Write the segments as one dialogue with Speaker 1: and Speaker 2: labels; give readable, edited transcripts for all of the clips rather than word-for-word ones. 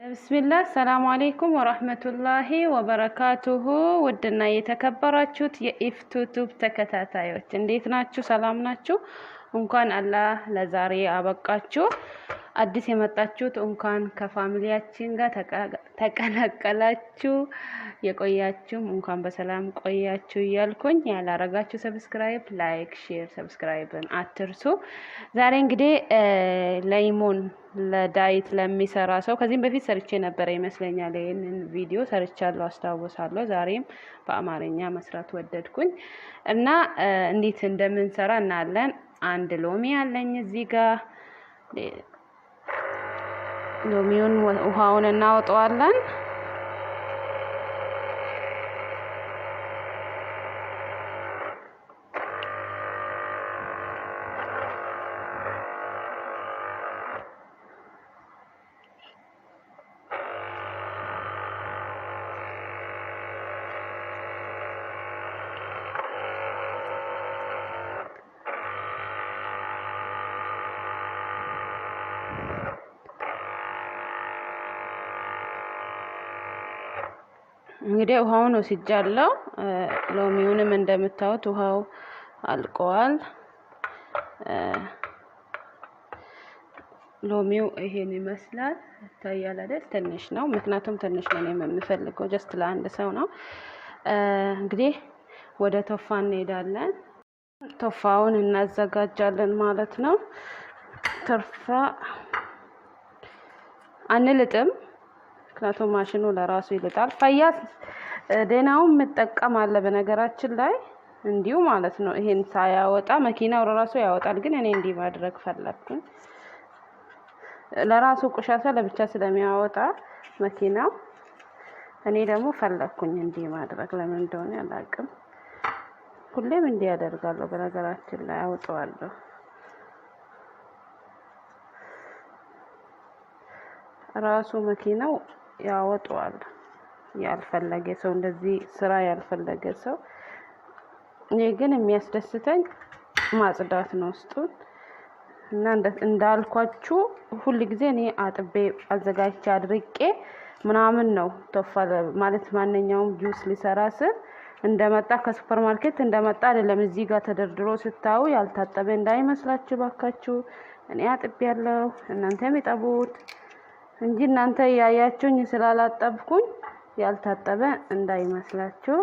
Speaker 1: ብስሚላህ ሰላም አለይኩም ወራህመቱላሂ ወበረካቱሁ። ውድና የተከበራችሁት የኢፍቱቱብ ተከታታዮች እንዴት ናችሁ? ሰላም ናችሁ? እንኳን አላህ ለዛሬ አበቃችሁ። አዲስ የመጣችሁት እንኳን ከፋሚሊያችን ጋር ተቀላቀላችሁ። የቆያችሁም እንኳን በሰላም ቆያችሁ እያልኩኝ ያላረጋችሁ ሰብስክራይብ፣ ላይክ፣ ሼር ሰብስክራይብን አትርሱ። ዛሬ እንግዲህ ለይሞን ለዳይት ለሚሰራ ሰው ከዚህም በፊት ሰርቼ ነበር ይመስለኛል። ይሄንን ቪዲዮ ሰርቻለሁ አስታውሳለሁ። ዛሬም በአማርኛ መስራት ወደድኩኝ እና እንዴት እንደምንሰራ እናያለን። አንድ ሎሚ አለኝ እዚህ ጋር። ሎሚውን ውሃውን እናወጣዋለን። እንግዲህ ውሃውን ወስጃለሁ። ሎሚውንም እንደምታዩት ውሃው አልቋል። ሎሚው ይሄን ይመስላል። ታያለ አይደል? ትንሽ ነው፣ ምክንያቱም ትንሽ ነው የምፈልገው ጀስት ለአንድ ሰው ነው። እንግዲህ ወደ ቶፋ እንሄዳለን። ቶፋውን እናዘጋጃለን ማለት ነው። ቶፋ አንልጥም፣ ምክንያቱም ማሽኑ ለራሱ ይልጣል። ፈያስ ደናውን መጠቀም አለ በነገራችን ላይ እንዲሁ ማለት ነው። ይሄን ሳያወጣ መኪናው ለራሱ ያወጣል፣ ግን እኔ እንዲህ ማድረግ ፈለኩኝ። ለራሱ ቆሻሻ ለብቻ ስለሚያወጣ መኪናው፣ እኔ ደግሞ ፈለኩኝ እንዲህ ማድረግ። ለምን እንደሆነ አላውቅም። ሁሌም እንዲህ ያደርጋለሁ በነገራችን ላይ አውጣዋለሁ። ራሱ መኪናው ያወጣዋል። ያልፈለገ ሰው እንደዚህ ስራ ያልፈለገ ሰው። እኔ ግን የሚያስደስተኝ ማጽዳት ነው ውስጡን። እና እንዳልኳችሁ ሁሉ ጊዜ እኔ አጥቤ አዘጋጅቼ አድርቄ ምናምን ነው ቶፋ ማለት ማንኛውም ጁስ ሊሰራ ስል እንደመጣ ከሱፐር ማርኬት እንደመጣ አይደለም እዚህ ጋር ተደርድሮ ስታዩ ያልታጠበ እንዳይመስላችሁ ባካችሁ። እኔ አጥቤ ያለው እናንተም ይጠቡት እንጂ እናንተ ያያችሁኝ ስላላጠብኩኝ ያልታጠበ እንዳይመስላችሁ።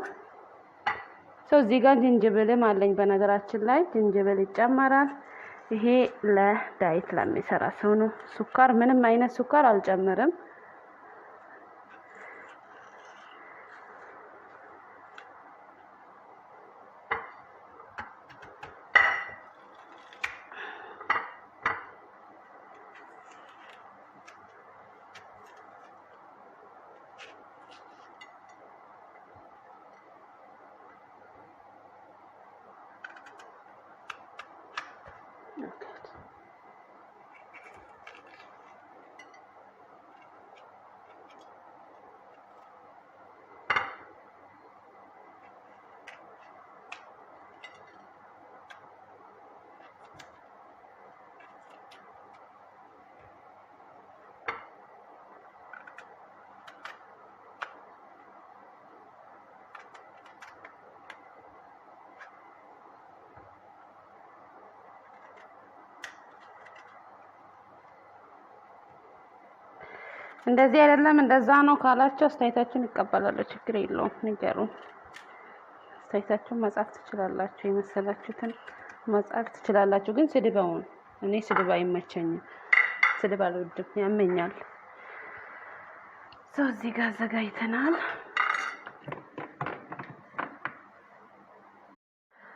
Speaker 1: እዚህ ጋር ዝንጅብልም አለኝ በነገራችን ላይ ዝንጅብል ይጨመራል። ይሄ ለዳይት ለሚሰራ ሰው ነው። ሱካር ምንም አይነት ሱካር አልጨምርም። እንደዚህ አይደለም እንደዛ ነው ካላችሁ አስተያየታችሁን ይቀበላለሁ። ችግር የለውም፣ ንገሩን። አስተያየታችሁን መጻፍ ትችላላችሁ፣ የመሰላችሁትን መጻፍ ትችላላችሁ። ግን ስድባውን እኔ ስድብ አይመቸኝም። ስድብ አልወድም፣ ያመኛል። እዚህ ጋር አዘጋጅተናል።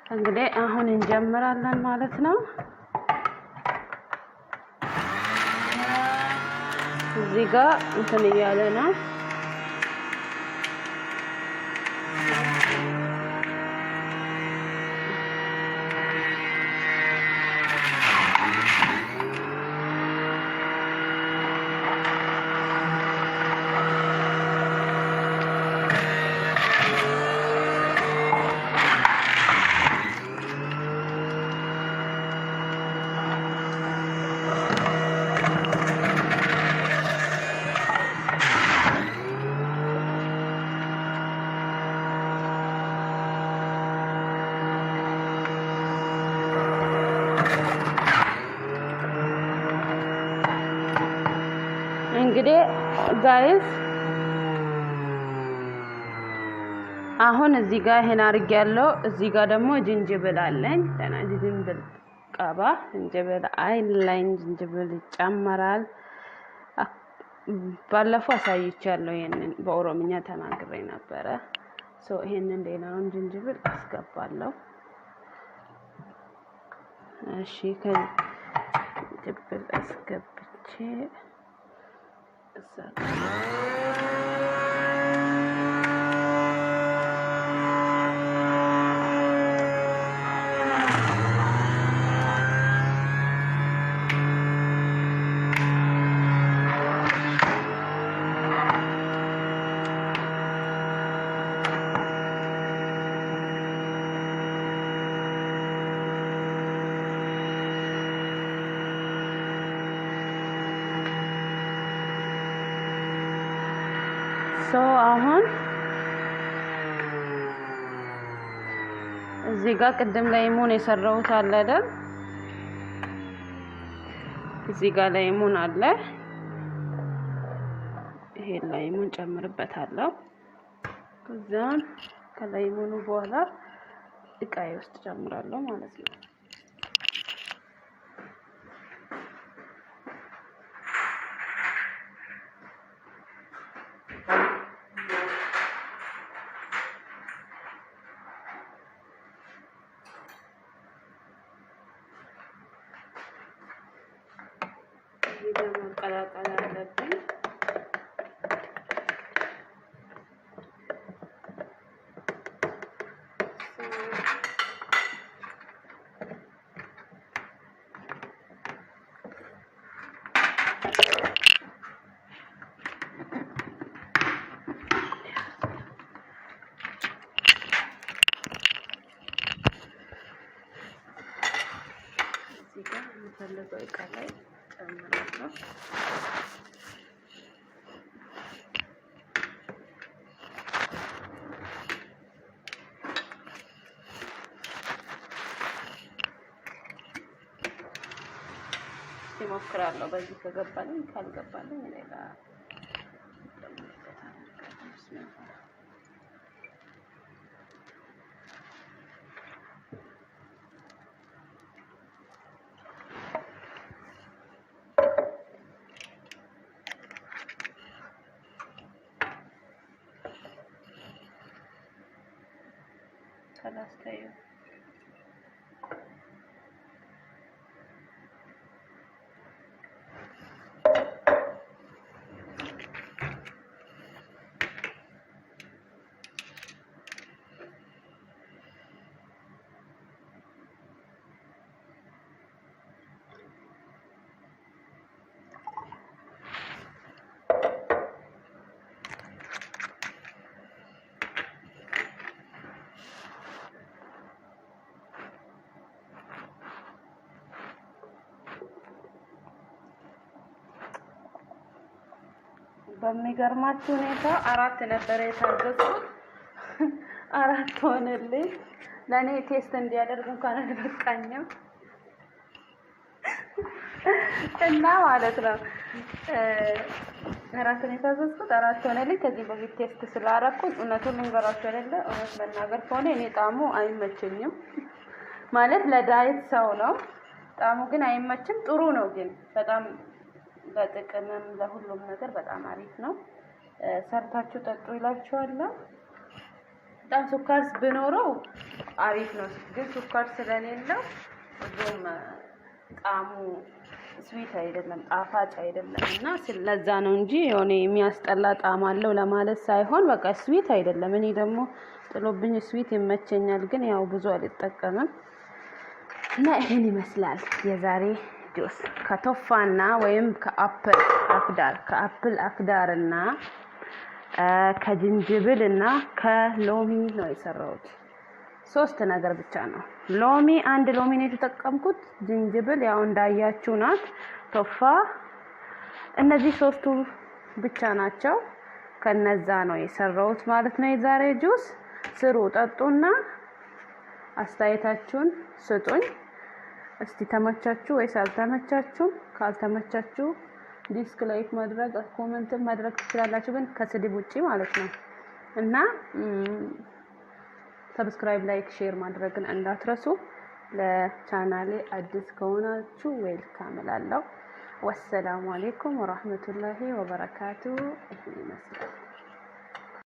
Speaker 1: እንግዲህ አሁን እንጀምራለን ማለት ነው። እዚህ ጋር እንትን እያለ ነው። እንግዲህ ጋይስ አሁን እዚህ ጋር ይሄን አድርጌያለሁ። እዚህ ጋር ደግሞ ዝንጅብል አለኝ። ደህና ዝንጅብል ቀባ ዝንጅብል አይላኝ ዝንጅብል ይጨመራል። ባለፈው አሳይቻለሁ። ይሄንን በኦሮምኛ ተናግሬ ነበረ። ይሄንን ሌላውን ዝንጅብል አስገባለሁ። እሺ ከዝንጅብል አስገብቼ እዛ አሁን እዚህ ጋር ቅድም ላይሙን የሰራሁት አለ አይደል? እዚህ ጋር ላይሙን አለ። ይሄ ላይሙን ጨምርበታለሁ። ከዛን ከላይሙኑ በኋላ እቃዬ ውስጥ ጨምራለሁ ማለት ነው። ቀላቀላ አለብኝ። እዚህ ጋር የምፈልገው እቃ ላይ ጨምራለሁ። እሞክራለሁ። በዚህ ከገባልኝ ካልገባልኝ ሌላ ከላስተዩ በሚገርማችሁ ሁኔታ 4 ነበር የታዘዝኩት 4 ሆነልኝ። ለኔ ቴስት እንዲያደርግ እንኳን አልበቃኝም እና ማለት ነው 4 ነው የታዘዝኩት 4 ሆነልኝ። ከዚህ በፊት ቴስት ስላደረኩኝ እውነቱን ልንገራችሁ አይደለ፣ እውነት መናገር ከሆነ እኔ ጣዕሙ አይመቸኝም። ማለት ለዳይት ሰው ነው ጣዕሙ ግን አይመችም። ጥሩ ነው ግን በጣም በጥቅምም ለሁሉም ነገር በጣም አሪፍ ነው። ሰርታችሁ ጠጡ ይላችኋለሁ። በጣም ሱካር ቢኖረው አሪፍ ነው፣ ግን ሱካር ስለሌለው ብዙም ጣዕሙ ስዊት አይደለም፣ ጣፋጭ አይደለም እና ስለዛ ነው እንጂ የሆነ የሚያስጠላ ጣዕም አለው ለማለት ሳይሆን በቃ ስዊት አይደለም። እኔ ደግሞ ጥሎብኝ ስዊት ይመቸኛል፣ ግን ያው ብዙ አልጠቀምም እና ይሄን ይመስላል የዛሬ ጁስ ከቶፋና ወይም ከአፕል አክዳርና ከጅንጅብልና ከሎሚ ነው የሰራሁት። 3 ነገር ብቻ ነው። ሎሚ 1 ሎሚ ነው የተጠቀምኩት። ዝንጅብል ያው እንዳያችሁ ናት። ቶፋ እነዚህ 3ቱ ብቻ ናቸው። ከነዛ ነው የሰራሁት ማለት ነው የዛሬ ጁስ። ስሩ፣ ጠጡና አስተያየታችሁን ስጡኝ። እስቲ ተመቻችሁ ወይስ አልተመቻችሁም? ካልተመቻችሁ ዲስላይክ ማድረግ ኮሜንት ማድረግ ትችላላችሁ ግን ከስድብ ውጪ ማለት ነው እና ሰብስክራይብ ላይክ ሼር ማድረግን እንዳትረሱ ለቻናሌ አዲስ ከሆናችሁ ዌልካም እላለሁ ወሰላሙ አለይኩም ወራህመቱላሂ ወበረካቱ ይመስላል